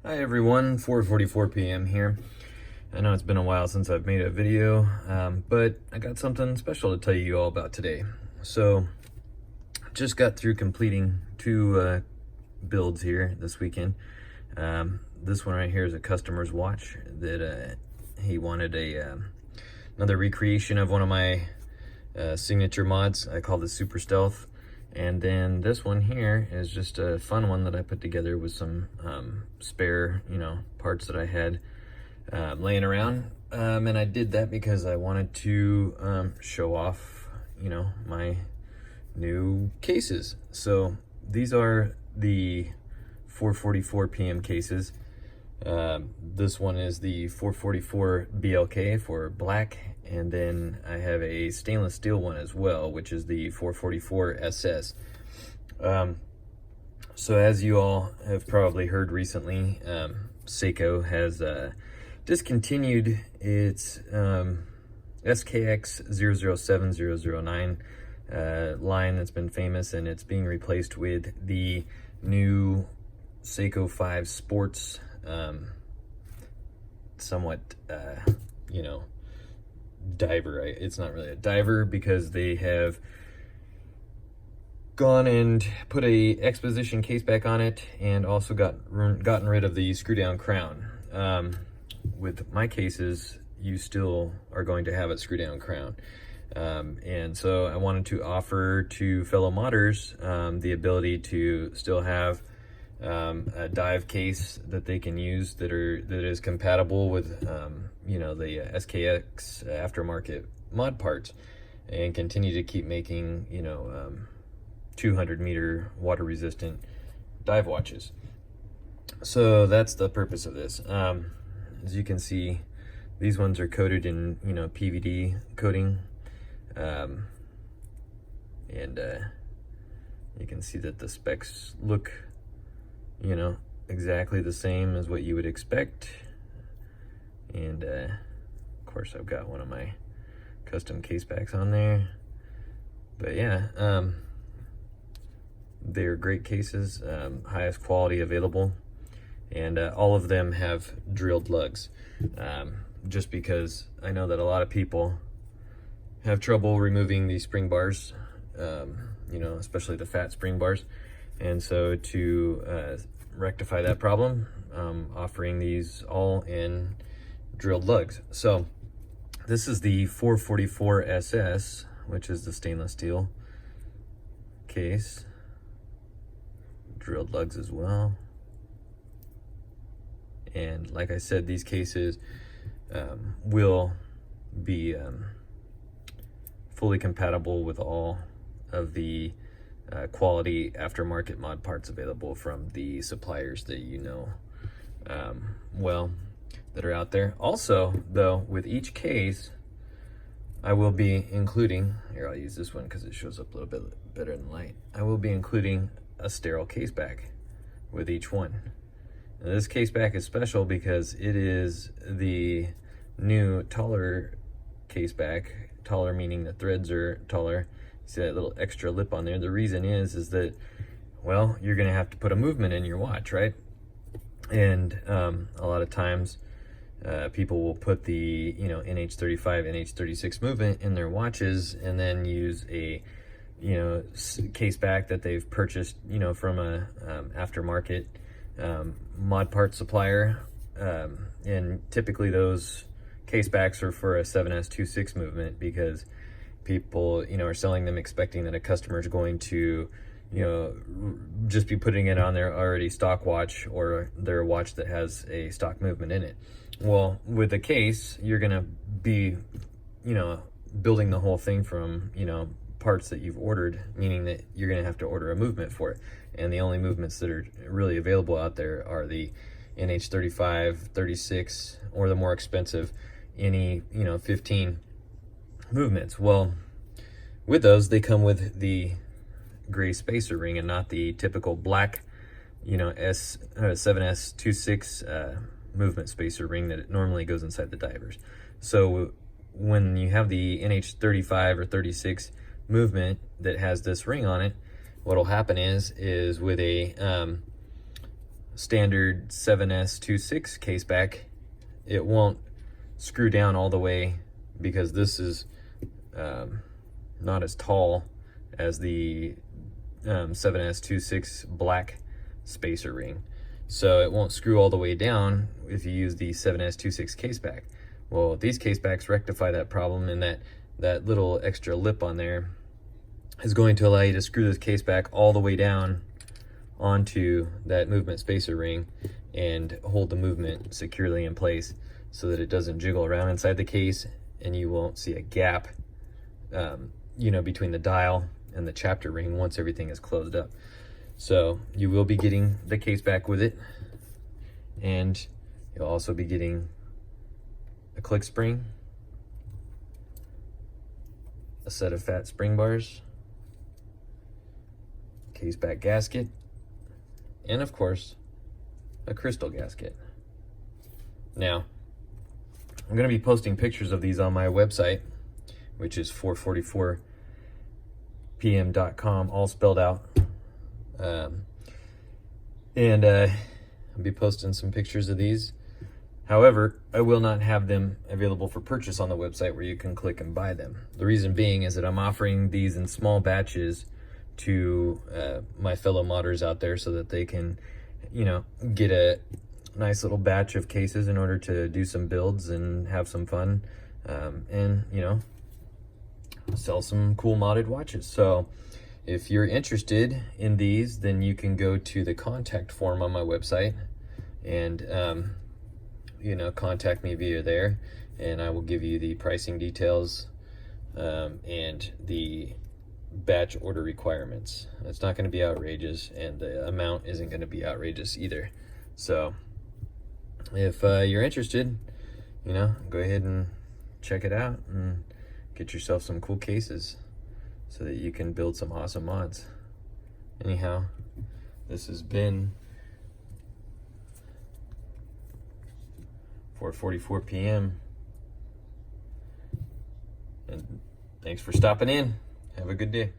Hi everyone, 4:44 p.m. here. I know it's been a while since I've made a video, but I got something special to tell you all about today. So, just got through completing two builds here this weekend. This one right here is a customer's watch that he wanted another recreation of one of my signature mods. I call this Super Stealth. And then this one here is just a fun one that I put together with some spare, parts that I had laying around. And I did that because I wanted to show off, my new cases. So these are the 4:44 p.m. cases. This one is the 444 BLK for black, and then I have a stainless steel one as well, which is the 444 SS. So as you all have probably heard recently, Seiko has discontinued its SKX 007009 line that's been famous, and it's being replaced with the new Seiko 5 Sports, somewhat, diver. It's not really a diver because they have gone and put a exposition case back on it, and also gotten rid of the screw down crown. With my cases, you still are going to have a screw down crown. And so I wanted to offer to fellow modders the ability to still have a dive case that they can use that is compatible with the SKX aftermarket mod parts, and continue to keep making 200-meter water resistant dive watches. So that's the purpose of this. As you can see, these ones are coated in PVD coating, and you can see that the specs look exactly the same as what you would expect. And of course I've got one of my custom case backs on there. But yeah, they're great cases, highest quality available, and all of them have drilled lugs, just because I know that a lot of people have trouble removing these spring bars, especially the fat spring bars. And so to rectify that problem, offering these all in drilled lugs. So this is the 444 SS, which is the stainless steel case, drilled lugs as well. And like I said, these cases will be fully compatible with all of the quality aftermarket mod parts available from the suppliers that that are out there. Also, though, with each case, I will be including, here I'll use this one because it shows up a little bit better in the light, I will be including a sterile case back with each one. Now, this case back is special because it is the new taller case back. Taller meaning the threads are taller. See that little extra lip on there? The reason is that, well, you're gonna have to put a movement in your watch, right? And a lot of times people will put the NH35, NH36 movement in their watches, and then use a case back that they've purchased from a aftermarket mod part supplier, and typically those case backs are for a 7S26 movement, because people are selling them expecting that a customer is going to just be putting it on their already stock watch, or their watch that has a stock movement in it. Well, with a case, you're gonna be building the whole thing from parts that you've ordered, meaning that you're gonna have to order a movement for it, and the only movements that are really available out there are the NH35, 36, or the more expensive NE 15 movements. Well, with those, they come with the gray spacer ring and not the typical black 7S26 movement spacer ring that it normally goes inside the divers. So when you have the NH35 or 36 movement that has this ring on it, what'll happen is with a standard 7S26 case back, it won't screw down all the way, because this is not as tall as the 7S26 black spacer ring. So it won't screw all the way down if you use the 7S26 case back. Well, these case backs rectify that problem, and that little extra lip on there is going to allow you to screw this case back all the way down onto that movement spacer ring and hold the movement securely in place so that it doesn't jiggle around inside the case, and you won't see a gap between the dial and the chapter ring once everything is closed up. So you will be getting the case back with it, and you'll also be getting a click spring, a set of fat spring bars, case back gasket, and of course a crystal gasket. Now, I'm going to be posting pictures of these on my website, which is 444pm.com, all spelled out. I'll be posting some pictures of these. However, I will not have them available for purchase on the website where you can click and buy them. The reason being is that I'm offering these in small batches to my fellow modders out there so that they can, get a nice little batch of cases in order to do some builds and have some fun, and sell some cool modded watches. So if you're interested in these, then you can go to the contact form on my website and contact me via there, and I will give you the pricing details and the batch order requirements. It's not going to be outrageous, and the amount isn't going to be outrageous either. So if you're interested, go ahead and check it out and get yourself some cool cases so that you can build some awesome mods. Anyhow, this has been 4:44 p.m. and thanks for stopping in. Have a good day.